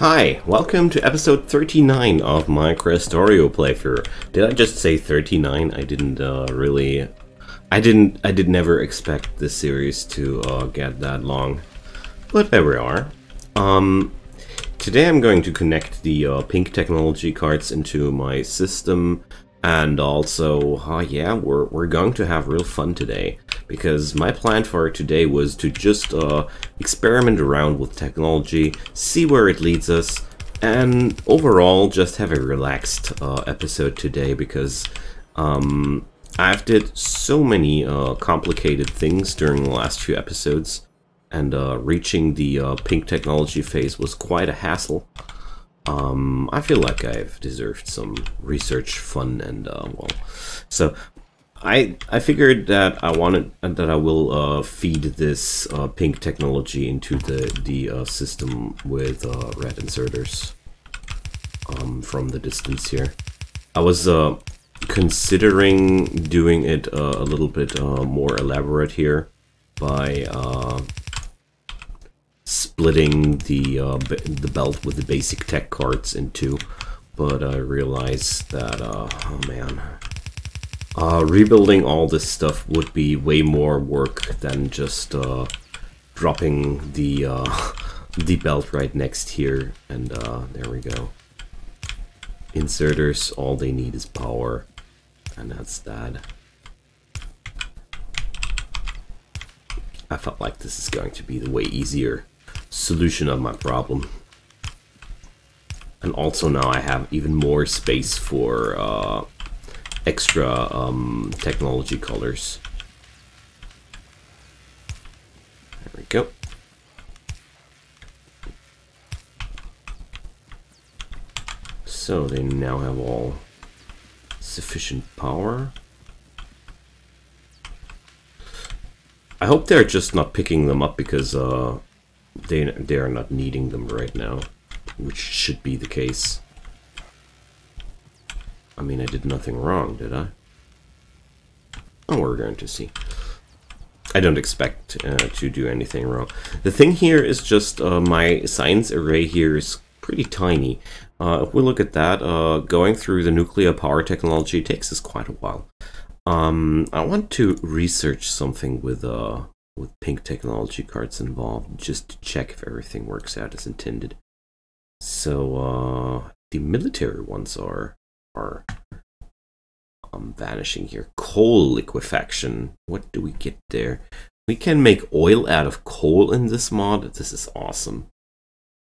Hi, welcome to episode 39 of my Krastorio playthrough. Did I just say 39? I didn't I did never expect this series to get that long. But there we are. Today I'm going to connect the pink technology cards into my system, and also, yeah, we're going to have real fun today. Because my plan for today was to just experiment around with technology, see where it leads us, and overall just have a relaxed episode today because I've did so many complicated things during the last few episodes, and reaching the pink technology phase was quite a hassle. I feel like I've deserved some research fun and well, so I figured that I will feed this pink technology into the system with red inserters from the distance here. I was considering doing it a little bit more elaborate here by splitting the belt with the basic tech cards in two, but I realized that oh man. Rebuilding all this stuff would be way more work than just dropping the belt right next here, and there we go. Inserters, all they need is power, and that's that. I felt like this is going to be the way easier solution of my problem. And also now I have even more space for extra technology colors. There we go. So they now have all sufficient power. I hope they're just not picking them up because they are not needing them right now, which should be the case. I mean, I did nothing wrong, did I? Oh, we're going to see. I don't expect to do anything wrong. The thing here is just my science array here is pretty tiny. If we look at that, going through the nuclear power technology takes us quite a while. I want to research something with pink technology cards involved, just to check if everything works out as intended. So the military ones are vanishing here. Coal liquefaction. What do we get there? We can make oil out of coal in this mod. This is awesome.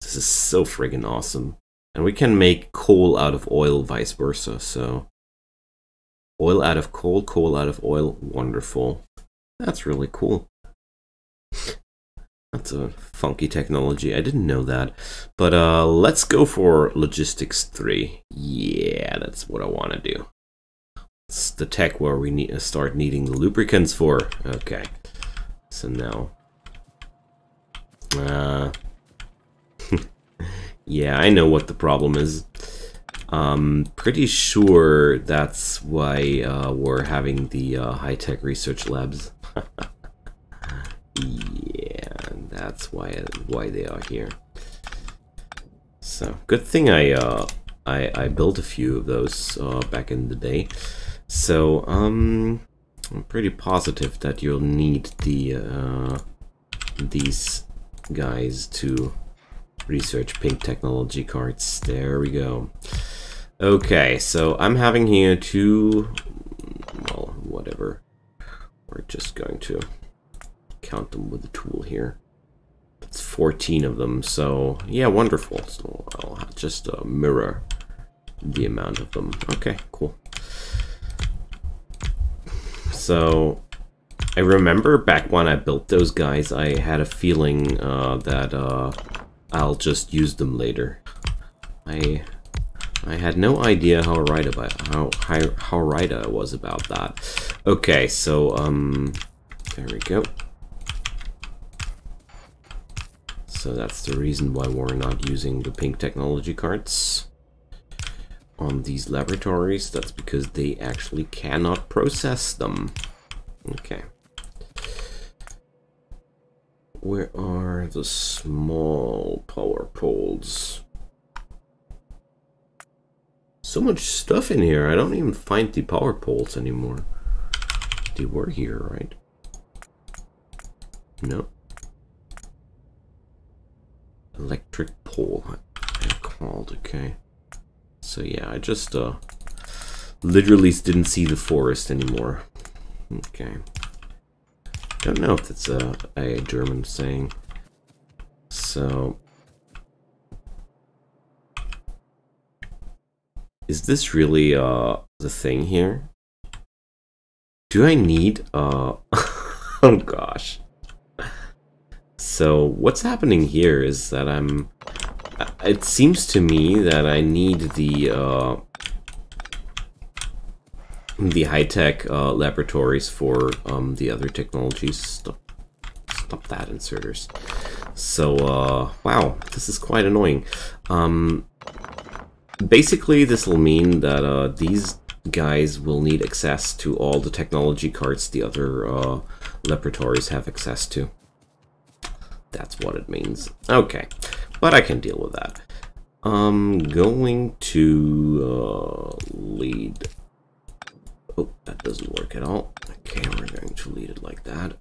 This is so friggin' awesome. And we can make coal out of oil, vice versa. So oil out of coal, coal out of oil. Wonderful. That's really cool. That's a funky technology. I didn't know that. But let's go for logistics 3. Yeah, that's what I want to do. It's the tech where we need to start needing the lubricants for. Okay. So now. Yeah, I know what the problem is. Pretty sure that's why we're having the high-tech research labs. Yeah, that's why they are here. So good thing I built a few of those back in the day. So I'm pretty positive that you'll need these guys to research pink technology cards. There we go. Okay, so I'm having here two, well, whatever. We're just going to count them with the tool here. It's 14 of them, so yeah, wonderful. So I'll just mirror the amount of them. Okay, cool. So I remember back when I built those guys, I had a feeling that I'll just use them later. I had no idea how right I was about that. Okay, so there we go. So that's the reason why we're not using the pink technology cards on these laboratories. That's because they actually cannot process them. Okay. Where are the small power poles? So much stuff in here. I don't even find the power poles anymore. They were here, right? No. Electric pole, they're called. Okay. So yeah, I just literally didn't see the forest anymore. Okay. Don't know if it's a German saying. So, is this really the thing here? Do I need oh gosh. So what's happening here is that it seems to me that I need the high-tech laboratories for the other technologies. Stop that, inserters. So, wow, this is quite annoying. Basically, this will mean that these guys will need access to all the technology cards the other laboratories have access to. That's what it means. Okay, but I can deal with that. I'm going to lead... Oh, that doesn't work at all. Okay, we're going to lead it like that.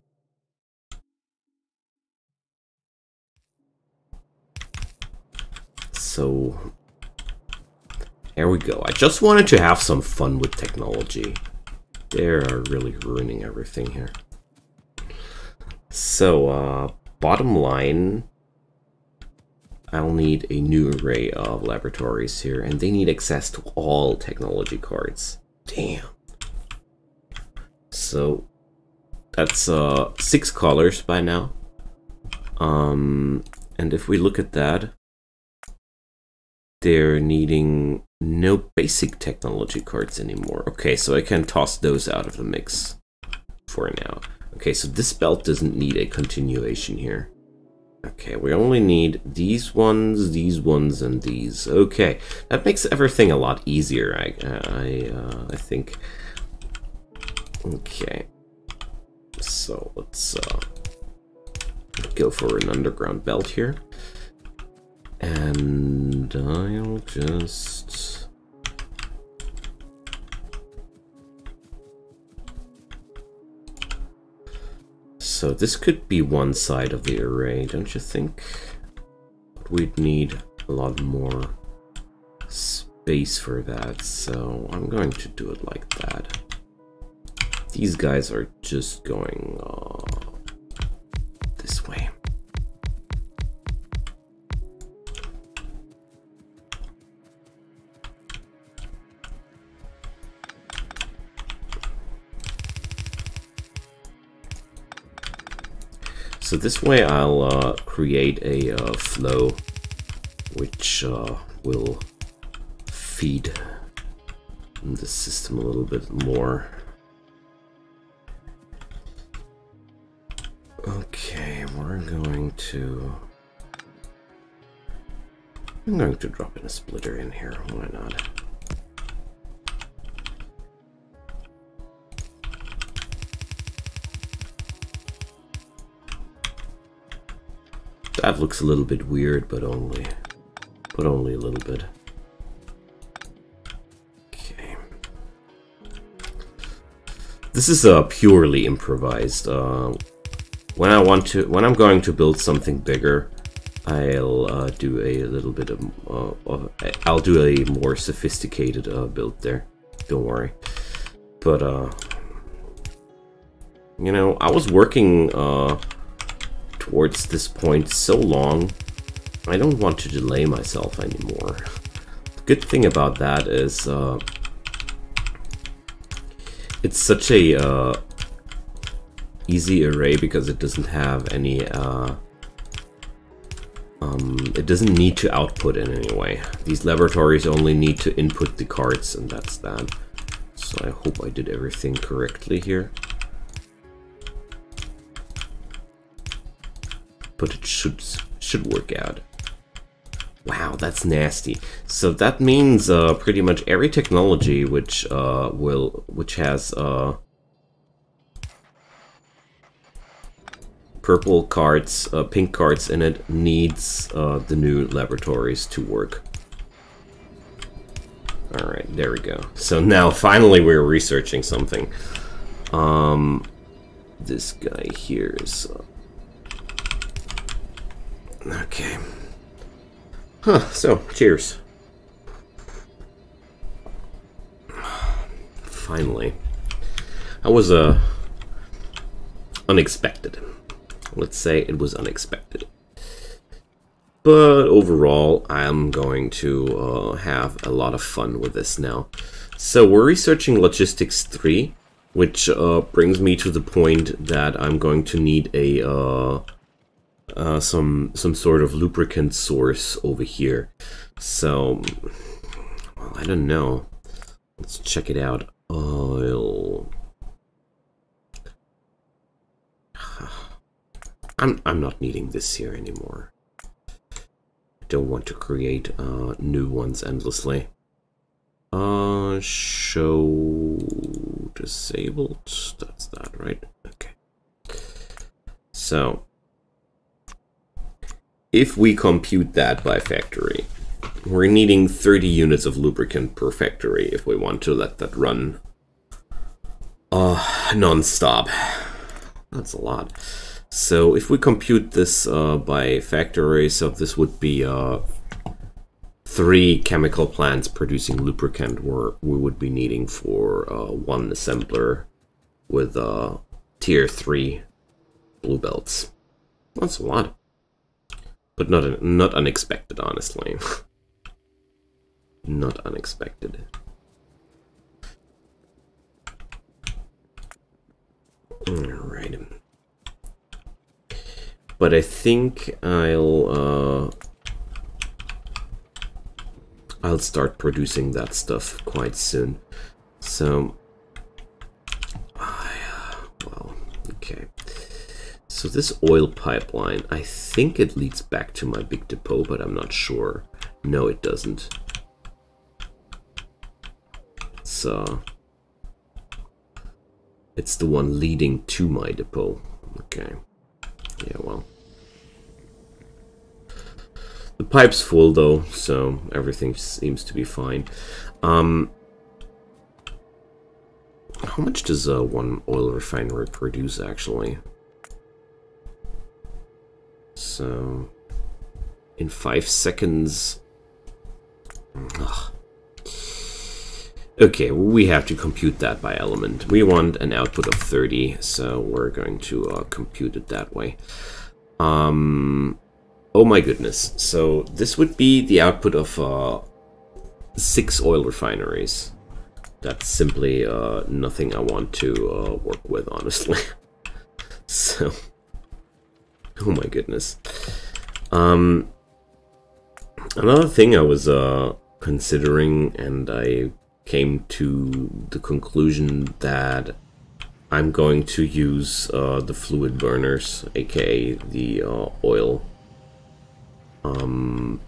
So, here we go. I just wanted to have some fun with technology. They're really ruining everything here. So, bottom line, I'll need a new array of laboratories here, and they need access to all technology cards. Damn. So, that's 6 colors by now. And if we look at that, they're needing no basic technology cards anymore. Okay, so I can toss those out of the mix for now. Okay, so this belt doesn't need a continuation here. Okay, we only need these ones, and these. Okay, that makes everything a lot easier, I think. Okay, so let's go for an underground belt here. And I'll just... So this could be one side of the array, don't you think? But we'd need a lot more space for that, so I'm going to do it like that. These guys are just going this way. So this way I'll create a flow which will feed the system a little bit more. Okay, I'm going to drop in a splitter in here, why not? That looks a little bit weird, but only a little bit. Okay. This is purely improvised. When I'm going to build something bigger, I'll do a little bit of I'll do a more sophisticated build there. Don't worry. But you know, I was working towards this point so long, I don't want to delay myself anymore. The good thing about that is it's such a easy array because it doesn't have any it doesn't need to output in any way. These laboratories only need to input the cards, and that's that. So I hope I did everything correctly here. But it should work out. Wow, that's nasty. So that means pretty much every technology which has purple cards, pink cards in it needs the new laboratories to work. Alright, there we go. So now finally we're researching something. This guy here is... okay. Huh, so, cheers. Finally. That was, unexpected. Let's say it was unexpected. But overall, I'm going to have a lot of fun with this now. So we're researching Logistics 3, which brings me to the point that I'm going to need a some sort of lubricant source over here. So, well, I don't know. Let's check it out. Oil. I'm not needing this here anymore. Don't want to create new ones endlessly. Show disabled. That's that, right? Okay. So, if we compute that by factory, we're needing 30 units of lubricant per factory if we want to let that run non-stop. That's a lot. So if we compute this by factory, so this would be 3 chemical plants producing lubricant where we would be needing for 1 assembler with tier 3 blue belts. That's a lot. But not unexpected, honestly. Not unexpected. Alright. But I think I'll start producing that stuff quite soon. So, well, okay. So this oil pipeline, I think it leads back to my big depot, but I'm not sure. No, it doesn't. So, it's the one leading to my depot. Okay. Yeah, well. The pipe's full though, so everything seems to be fine. How much does one oil refinery produce actually? So, in 5 seconds... Ugh. Okay, we have to compute that by element. We want an output of 30, so we're going to compute it that way. Oh my goodness. So this would be the output of 6 oil refineries. That's simply nothing I want to work with, honestly. So, oh my goodness. Another thing I was considering, and I came to the conclusion that I'm going to use the fluid burners, aka the oil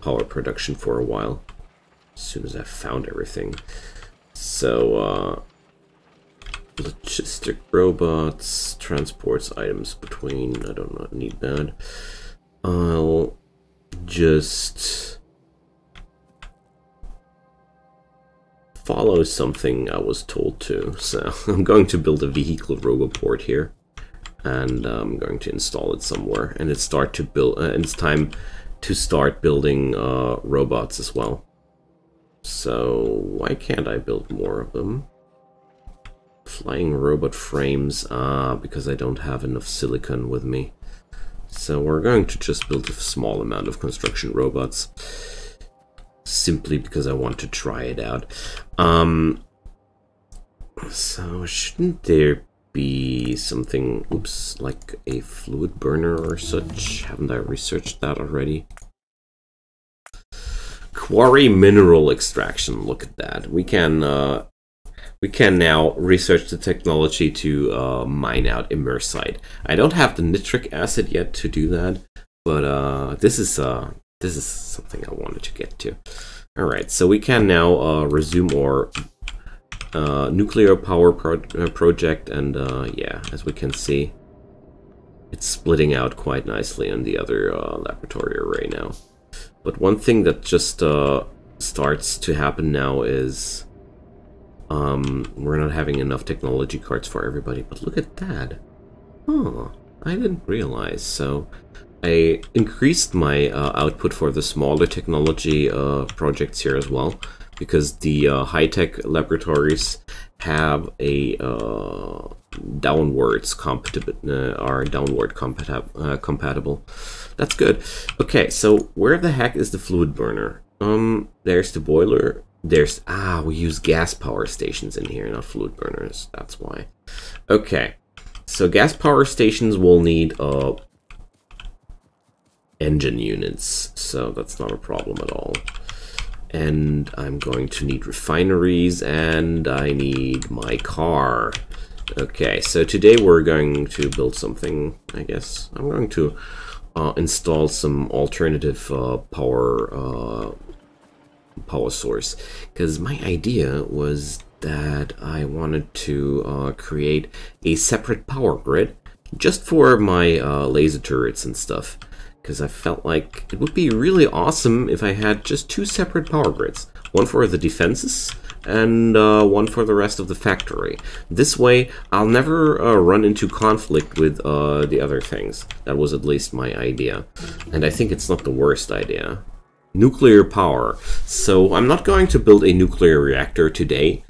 power production for a while, as soon as I've found everything. So logistic robots, transports items between, I do not need that. I'll just follow something I was told to. So I'm going to build a vehicle roboport here, and I'm going to install it somewhere, and it's time to start building robots as well. So why can't I build more of them? Flying robot frames, because I don't have enough silicon with me. So we're going to just build a small amount of construction robots, simply because I want to try it out. So shouldn't there be something, oops, like a fluid burner or such? Haven't I researched that already? Quarry mineral extraction, look at that. We can now research the technology to mine out immersite. I don't have the nitric acid yet to do that, but this is something I wanted to get to. Alright, so we can now resume our nuclear power project, and yeah, as we can see, it's splitting out quite nicely in the other laboratory array now. But one thing that just starts to happen now is we're not having enough technology cards for everybody. But look at that. Oh, I didn't realize. So I increased my output for the smaller technology projects here as well, because the high-tech laboratories have a downward compatible. That's good. Okay, so where the heck is the fluid burner? There's the boiler. There's we use gas power stations in here, not fluid burners. That's why. Okay, so gas power stations will need engine units, so that's not a problem at all. And I'm going to need refineries, and I need my car. Okay, so today we're going to build something, I guess. I'm going to install some alternative power source, because my idea was that I wanted to create a separate power grid just for my laser turrets and stuff, because I felt like it would be really awesome if I had just two separate power grids, one for the defenses and one for the rest of the factory. This way I'll never run into conflict with the other things. That was at least my idea, and I think it's not the worst idea. Nuclear power. So I'm not going to build a nuclear reactor today.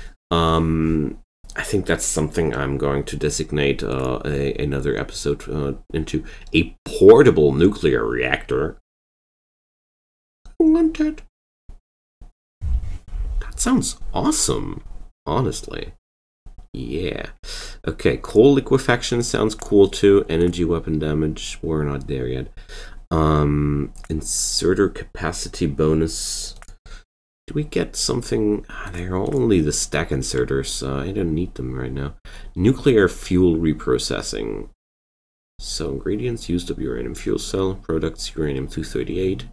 I think that's something I'm going to designate another episode into. A portable nuclear reactor. I want it. That sounds awesome, honestly. Yeah. Okay, coal liquefaction sounds cool too. Energy weapon damage, we're not there yet. Inserter capacity bonus. Do we get something? They're only the stack inserters. I don't need them right now. Nuclear fuel reprocessing. So ingredients: used up uranium fuel cell, products uranium-238,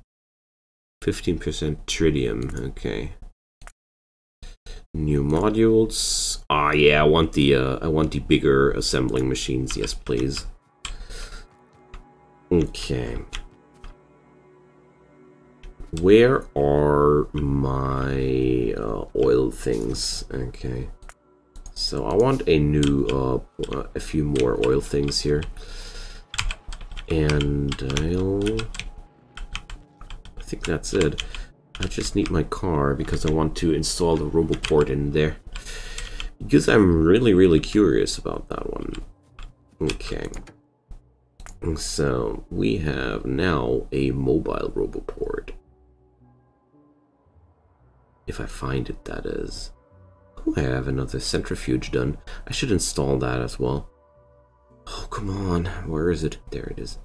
15% tritium. Okay. New modules. Yeah, I want the bigger assembling machines. Yes, please. Okay. Where are my oil things? Okay, so I want a new, a few more oil things here, and I think that's it. I just need my car because I want to install the roboport in there, because I'm really curious about that one. Okay, so we have now a mobile roboport. If I find it, that is. Oh, I have another centrifuge done. I should install that as well. Oh, come on. Where is it? There it is.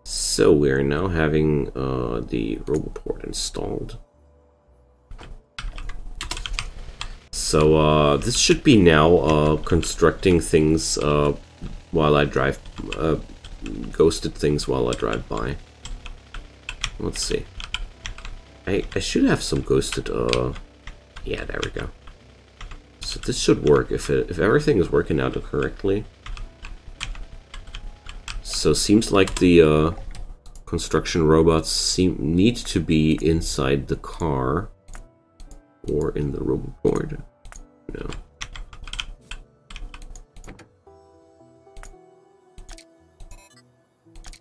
So we're now having the roboport installed. So this should be now constructing things while I drive, ghosted things while I drive by. Let's see. I should have some ghosted, yeah, there we go. So this should work if everything is working out correctly. So seems like the construction robots need to be inside the car or in the roboport. No.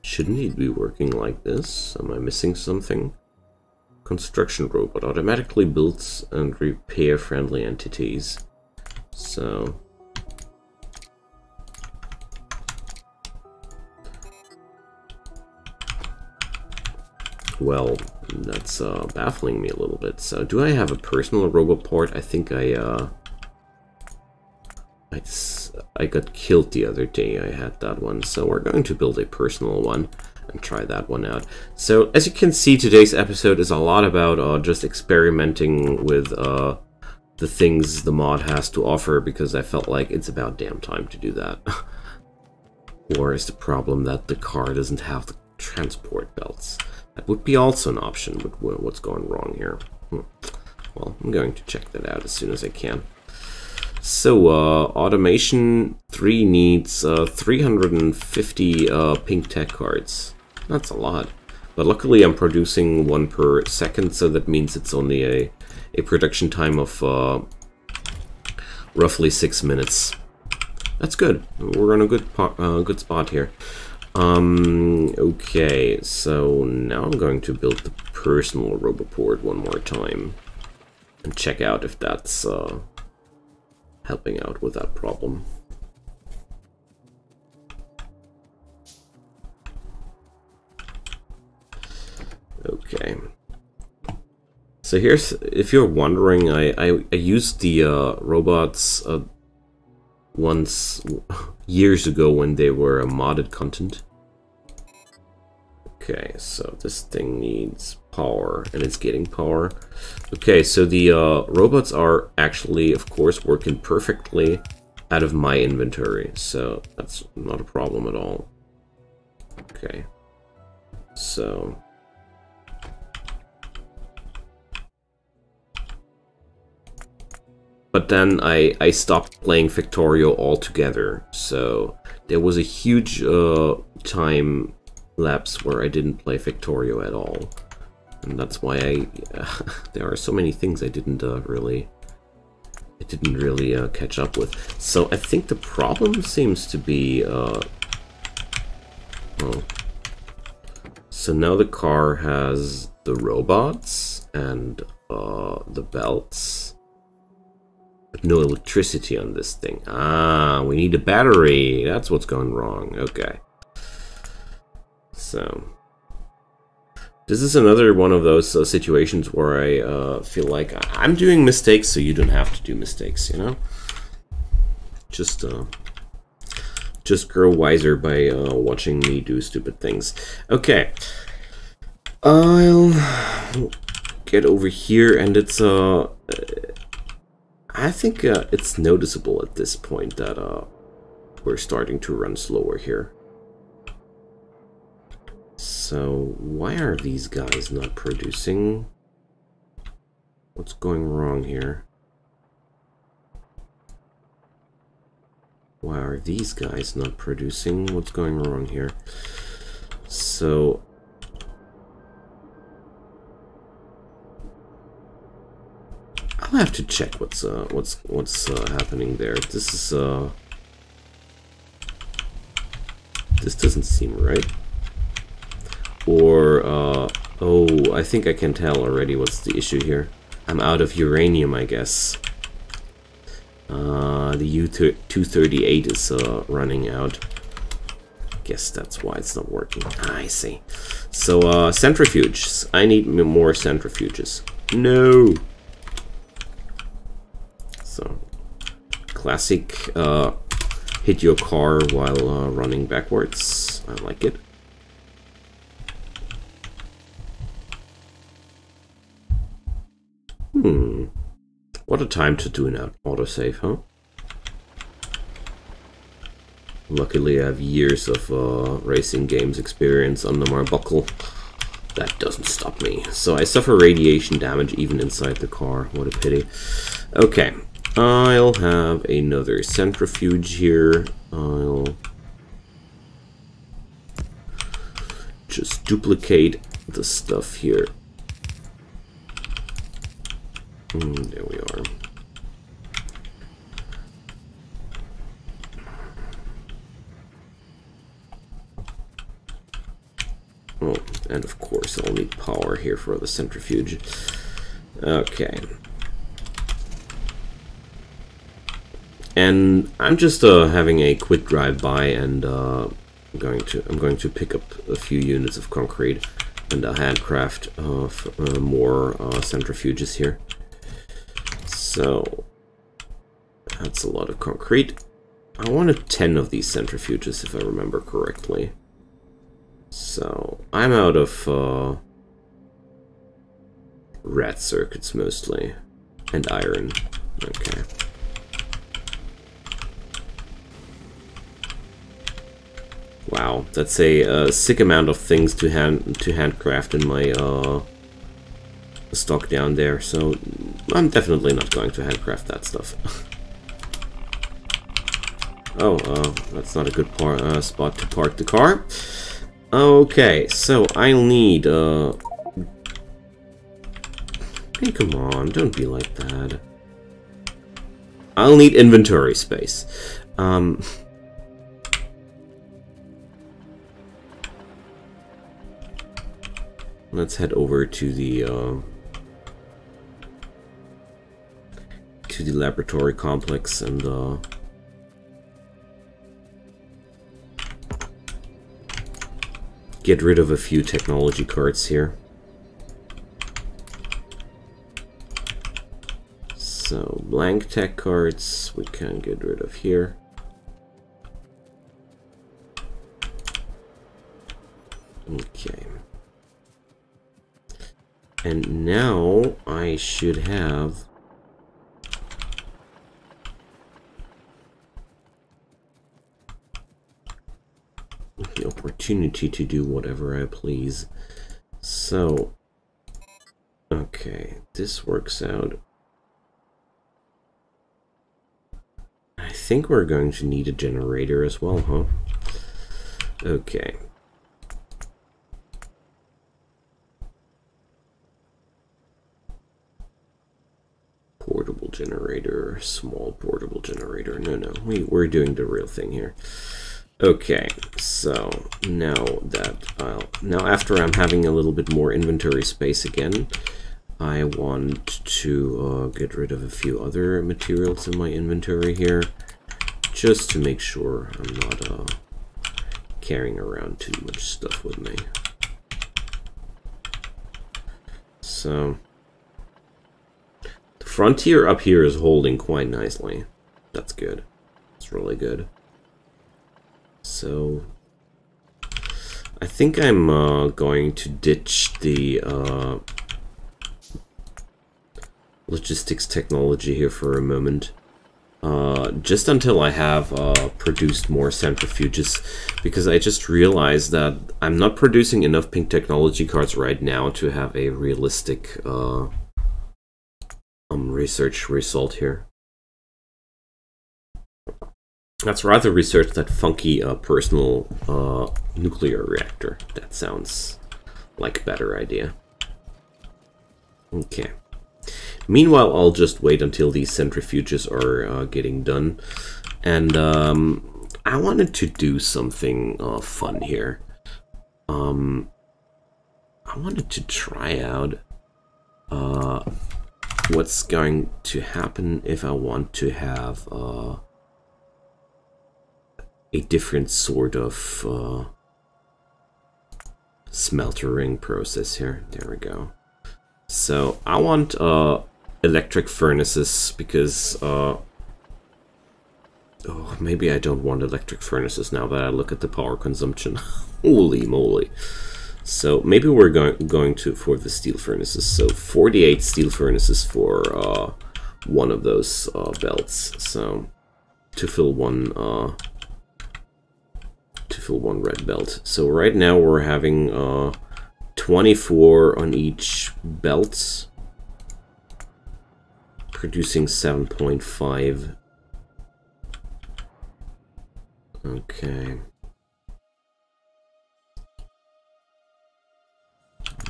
Shouldn't it be working like this? Am I missing something? Construction robot automatically builds and repair friendly entities. So well, that's baffling me a little bit. So do I have a personal roboport? I think I got killed the other day. I had that one, so we're going to build a personal one and try that one out. So as you can see, today's episode is a lot about just experimenting with the things the mod has to offer, because I felt like it's about damn time to do that. Or is the problem that the car doesn't have the transport belts? That would be also an option, but what's going wrong here? Well, I'm going to check that out as soon as I can. So, Automation 3 needs 350 pink tech cards. That's a lot. But luckily I'm producing 1 per second, so that means it's only a production time of roughly 6 minutes. That's good. We're on a good spot here. Okay, so now I'm going to build the personal roboport one more time and check out if that's helping out with that problem. Okay. So here's, if you're wondering, I used the robots once years ago when they were modded content. Okay, so this thing needs power, and it's getting power. Okay, so the robots are actually, of course, working perfectly out of my inventory, so that's not a problem at all. Okay, so but then I stopped playing Factorio altogether, so there was a huge time lapse where I didn't play Factorio at all, and that's why there are so many things I didn't really catch up with. So I think the problem seems to be oh, so now the car has the robots and the belts, but no electricity on this thing. Ah, we need a battery. That's what's going wrong. Okay. So this is another one of those situations where I feel like I'm doing mistakes, so you don't have to do mistakes, you know? Just grow wiser by watching me do stupid things. Okay. I'll get over here, and it's I think it's noticeable at this point that we're starting to run slower here. So why are these guys not producing? What's going wrong here? Why are these guys not producing? What's going wrong here? So I'll have to check what's happening there. This is this doesn't seem right. Or oh, I think I can tell already what's the issue here. I'm out of uranium, I guess. The U-238 is running out. Guess that's why it's not working. I see. So centrifuges. I need more centrifuges. No. So classic hit your car while running backwards. I like it. What a time to do an autosave, huh? Luckily I have years of racing games experience under my buckle. That doesn't stop me. So I suffer radiation damage even inside the car. What a pity. Okay, I'll have another centrifuge here. I'll just duplicate the stuff here. There we are. Oh, and of course I'll need power here for the centrifuge. Okay. And I'm just having a quick drive-by, and I'm going to pick up a few units of concrete and handcraft more centrifuges here. So that's a lot of concrete. I wanted 10 of these centrifuges, if I remember correctly. So I'm out of red circuits mostly, and iron. Okay. Wow, that's a sick amount of things to handcraft in my stock down there, so I'm definitely not going to handcraft that stuff. Oh, that's not a good spot to park the car. Okay, so I'll need, hey, come on, don't be like that. I'll need inventory space. Let's head over to the laboratory complex and get rid of a few technology cards here. So blank tech cards we can get rid of here. Okay. And now I should have the opportunity to do whatever I please. So, okay, this works out. I think we're going to need a generator as well, huh? Okay. Portable generator, small portable generator. No, we're doing the real thing here. Okay, so now after I'm having a little bit more inventory space again, I want to get rid of a few other materials in my inventory here, just to make sure I'm not carrying around too much stuff with me. So the frontier up here is holding quite nicely. That's good. It's really good. So I think I'm going to ditch the logistics technology here for a moment, just until I have produced more centrifuges, because I just realized that I'm not producing enough pink technology cards right now to have a realistic research result here. Let's rather research that funky personal nuclear reactor. That sounds like a better idea. Okay. Meanwhile, I'll just wait until these centrifuges are getting done. And I wanted to do something fun here. I wanted to try out what's going to happen if I want to have a different sort of smeltering process here. There we go. So I want electric furnaces because oh, maybe I don't want electric furnaces now that I look at the power consumption. Holy moly. So maybe we're going for the steel furnaces. So 48 steel furnaces for one of those belts. So to fill one red belt. So right now we're having 24 on each belt, producing 7.5. Okay.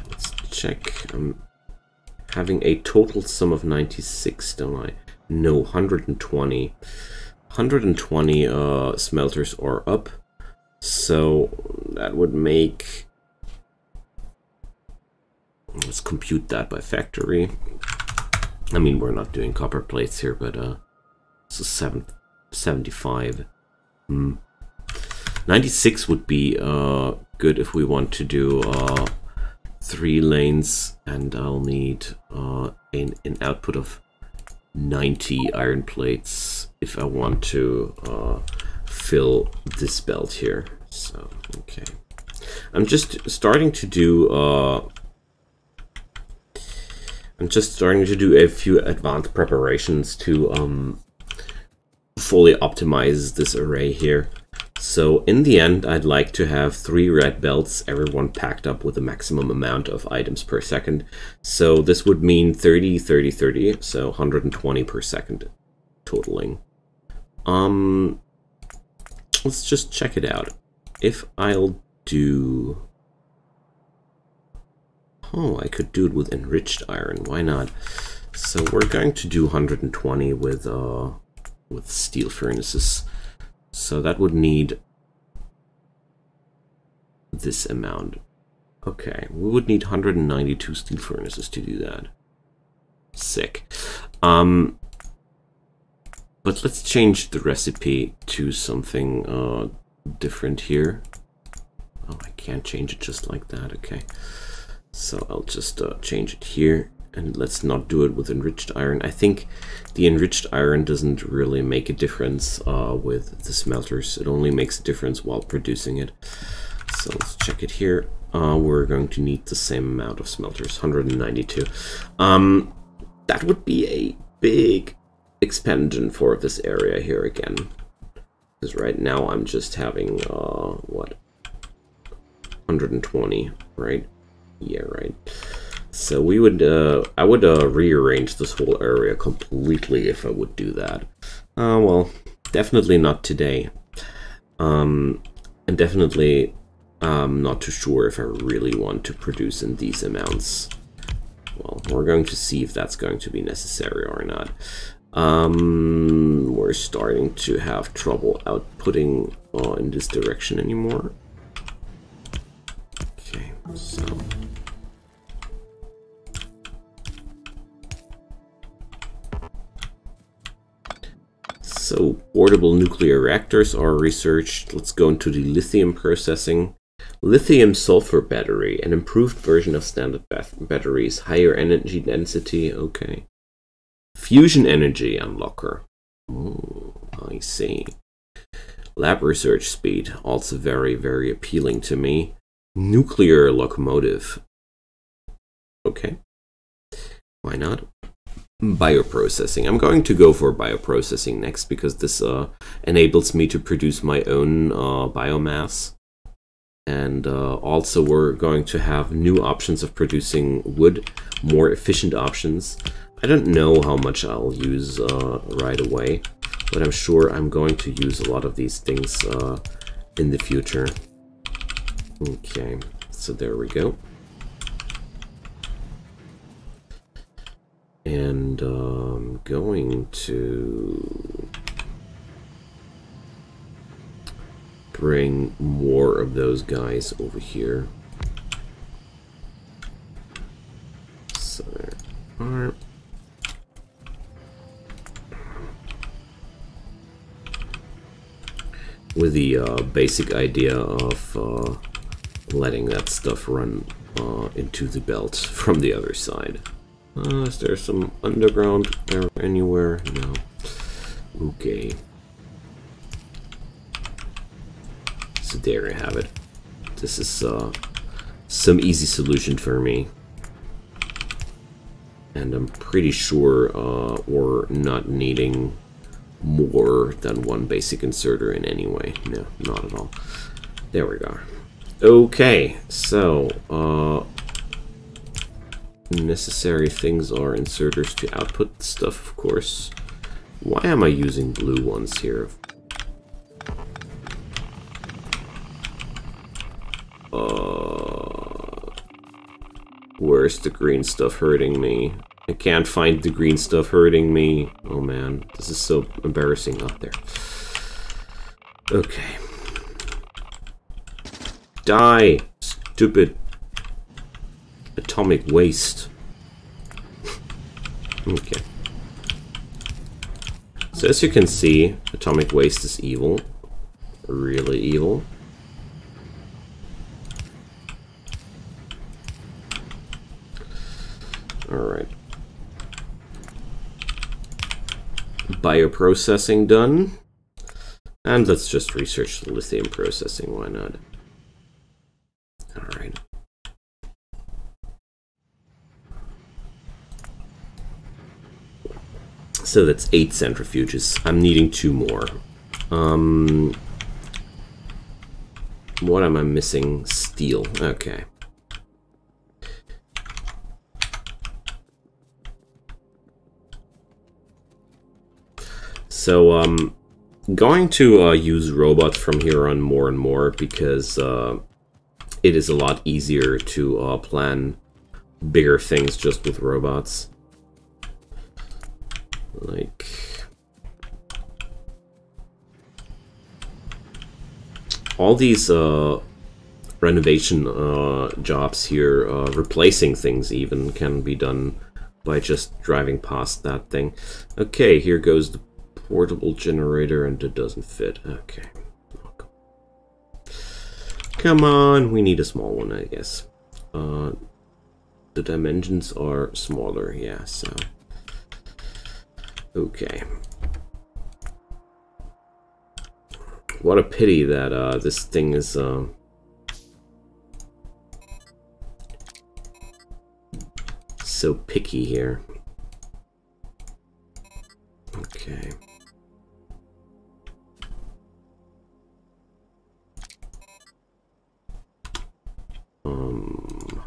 Let's check. I'm having a total sum of 96, don't I? No, 120. 120 smelters are up. So that would make, let's compute that by factory. I mean, we're not doing copper plates here, but so 75. 96 would be good if we want to do 3 lanes, and I'll need an output of 90 iron plates if I want to fill this belt here. So okay, I'm just starting to do a few advanced preparations to fully optimize this array here. So in the end, I'd like to have 3 red belts, everyone packed up with a maximum amount of items per second. So this would mean 30, 30, 30, so 120 per second totaling. Let's just check it out. If I'll do... Oh, I could do it with enriched iron. Why not? So we're going to do 120 with steel furnaces. So that would need this amount. Okay, we would need 192 steel furnaces to do that. Sick. But let's change the recipe to something different here. Oh, I can't change it just like that. Okay. So I'll just change it here. And let's not do it with enriched iron. I think the enriched iron doesn't really make a difference with the smelters. It only makes a difference while producing it. So let's check it here. We're going to need the same amount of smelters, 192. That would be a big expansion for this area here again. Because right now I'm just having, what? 120, right? Yeah, right. So we would, I would rearrange this whole area completely if I would do that. Well, definitely not today. And definitely not too sure if I really want to produce in these amounts. Well, we're going to see if that's going to be necessary or not. We're starting to have trouble outputting in this direction anymore. Okay, so... So, portable nuclear reactors are researched. Let's go into the lithium processing. Lithium sulfur battery, an improved version of standard batteries, higher energy density, okay. Fusion energy unlocker. Oh, I see. Lab research speed, also very, very appealing to me. Nuclear locomotive. Okay. Why not? Bioprocessing. I'm going to go for bioprocessing next because this enables me to produce my own biomass. And also we're going to have new options of producing wood, more efficient options. I don't know how much I'll use right away, but I'm sure I'm going to use a lot of these things in the future. Okay, so there we go. And I'm going to bring more of those guys over here. So there are. With the basic idea of letting that stuff run into the belt from the other side. Is there some underground there anywhere? No. Okay. So there you have it. This is some easy solution for me. And I'm pretty sure we're not needing more than one basic inserter in any way. No, not at all. There we go. Okay, so necessary things are inserters to output stuff, of course. Why am I using blue ones here? Where's the green stuff hurting me? I can't find the green stuff hurting me. Oh man, this is so embarrassing up there. Okay. Die, stupid atomic waste. Okay. So as you can see, atomic waste is evil. Really evil. Alright. Bioprocessing done. And let's just research the lithium processing, why not? Alright. So that's 8 centrifuges. I'm needing 2 more. What am I missing? Steel. Okay. So, going to use robots from here on more and more because it is a lot easier to plan bigger things just with robots. Like, all these renovation jobs here, replacing things even, can be done by just driving past that thing. Okay, here goes the portable generator, and it doesn't fit. Okay. Come on, we need a small one, I guess. The dimensions are smaller, yeah, so... Okay. What a pity that this thing is... so picky here. Okay.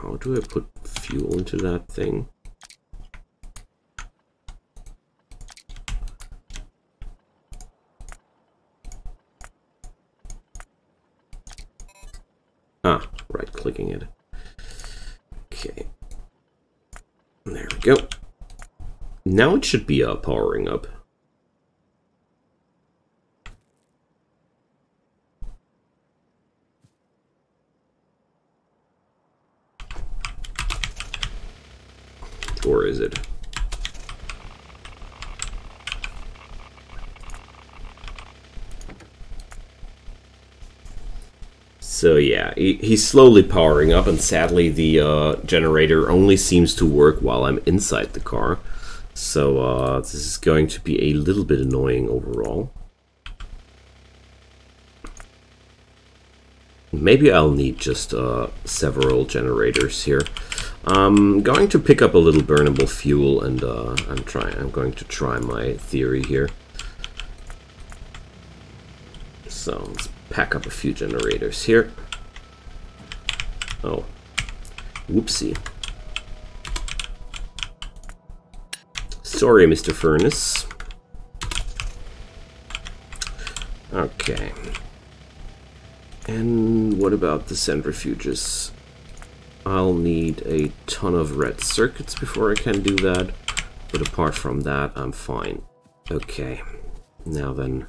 How do I put fuel into that thing? Ah, right-clicking it. Okay. There we go. Now it should be powering up. Or is it? So yeah, he's slowly powering up, and sadly the generator only seems to work while I'm inside the car. So this is going to be a little bit annoying overall. Maybe I'll need just several generators here. I'm going to pick up a little burnable fuel, and I'm going to try my theory here. So let's pack up a few generators here. Oh, whoopsie. Sorry, Mr. Furnace. Okay. And what about the centrifuges? I'll need a ton of red circuits before I can do that, but apart from that, I'm fine. Okay, now then,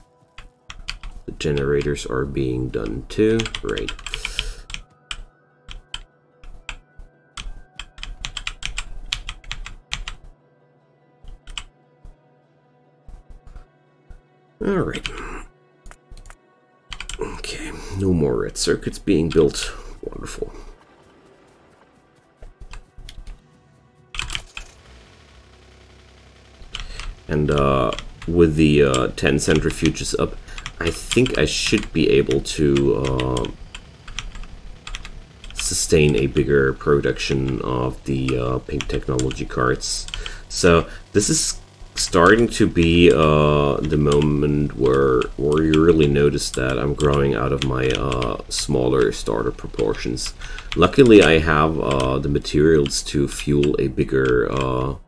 the generators are being done too. Great. All right. Okay, no more red circuits being built. Wonderful. And with the 10 centrifuges up, I think I should be able to sustain a bigger production of the pink technology cards. So this is starting to be the moment where you really notice that I'm growing out of my smaller starter proportions. Luckily, I have the materials to fuel a bigger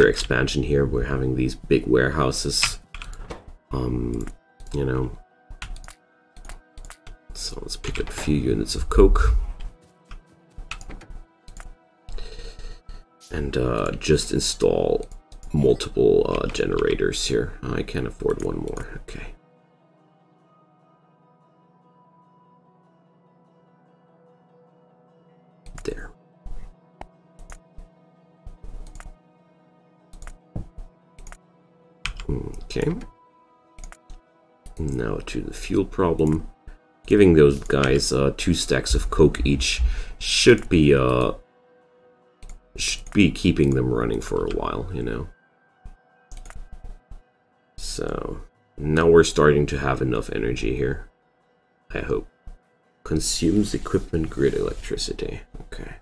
expansion here. We're having these big warehouses, you know. So let's pick up a few units of coke and just install multiple generators here. I can afford one more. Okay. There. Okay. Now to the fuel problem. Giving those guys 2 stacks of coke each should be keeping them running for a while, you know. So now we're starting to have enough energy here, I hope. Consumes equipment grid electricity. Okay.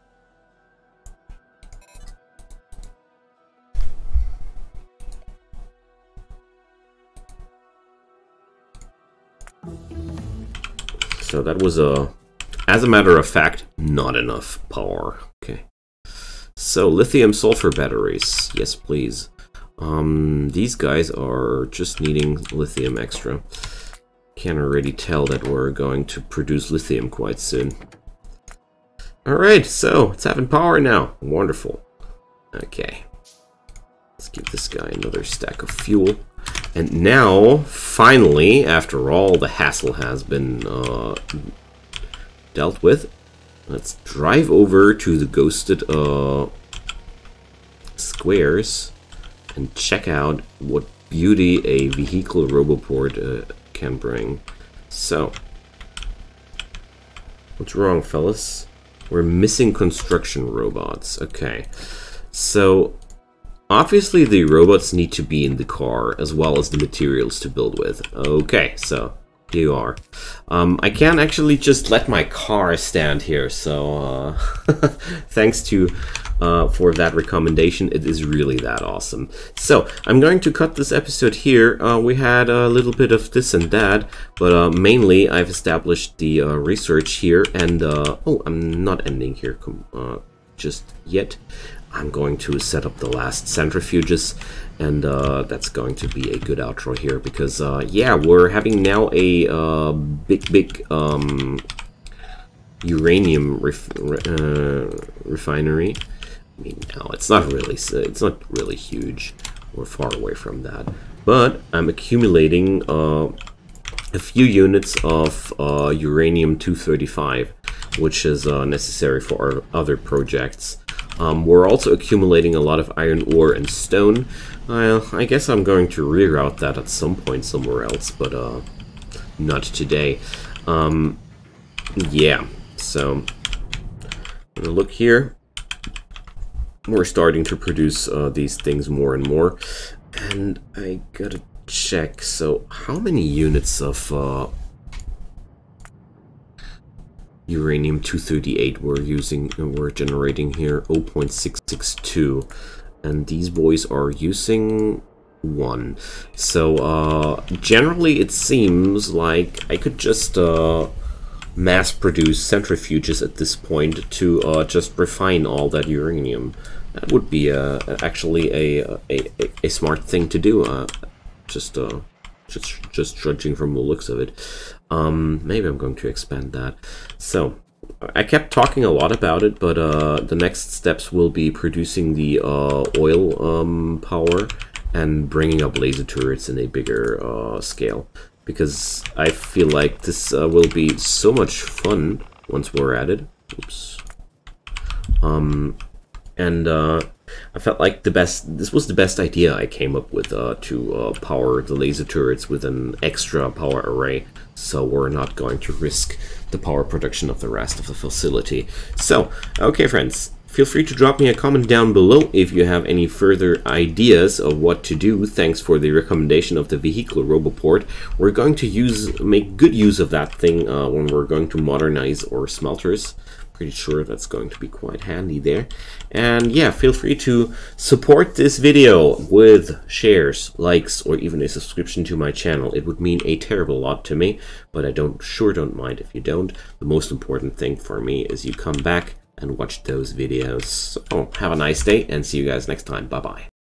So that was as a matter of fact, not enough power. Okay. So lithium sulfur batteries, yes please. These guys are just needing lithium extra. Can already tell that we're going to produce lithium quite soon. Alright, so it's having power now. Wonderful. Okay. Let's give this guy another stack of fuel. And now, finally, after all the hassle has been dealt with, let's drive over to the ghosted squares and check out what beauty a vehicle roboport can bring. So, what's wrong, fellas? We're missing construction robots. Okay, so obviously the robots need to be in the car as well as the materials to build with. Okay, so here you are. I can't actually just let my car stand here, so thanks to for that recommendation. It is really that awesome. So I'm going to cut this episode here. We had a little bit of this and that, but mainly I've established the research here, and oh, I'm not ending here just yet. I'm going to set up the last centrifuges, and that's going to be a good outro here, because yeah, we're having now a big uranium refinery. I mean, no, it's not really huge. We're far away from that, but I'm accumulating a few units of uranium-235, which is necessary for our other projects. We're also accumulating a lot of iron ore and stone. I guess I'm going to reroute that at some point somewhere else, but not today. Yeah, so I'm gonna look here. We're starting to produce these things more and more, and I gotta check. So how many units of uranium-238 we're generating here? 0.662, and these boys are using 1. So generally it seems like I could just mass produce centrifuges at this point to just refine all that uranium. That would be actually a smart thing to do. Just judging from the looks of it. Maybe I'm going to expand that. So I kept talking a lot about it, but the next steps will be producing the oil power and bringing up laser turrets in a bigger scale, because I feel like this will be so much fun once we're at it. Oops. And I felt like this was the best idea I came up with to power the laser turrets with an extra power array, so we're not going to risk the power production of the rest of the facility. So, okay friends, feel free to drop me a comment down below if you have any further ideas of what to do. Thanks for the recommendation of the vehicle roboport. We're going to make good use of that thing when we're going to modernize our smelters. Pretty sure that's going to be quite handy there. And yeah, feel free to support this video with shares, likes, or even a subscription to my channel. It would mean a terrible lot to me, but I sure don't mind if you don't. The most important thing for me is you come back and watch those videos. So have a nice day, and see you guys next time. Bye bye.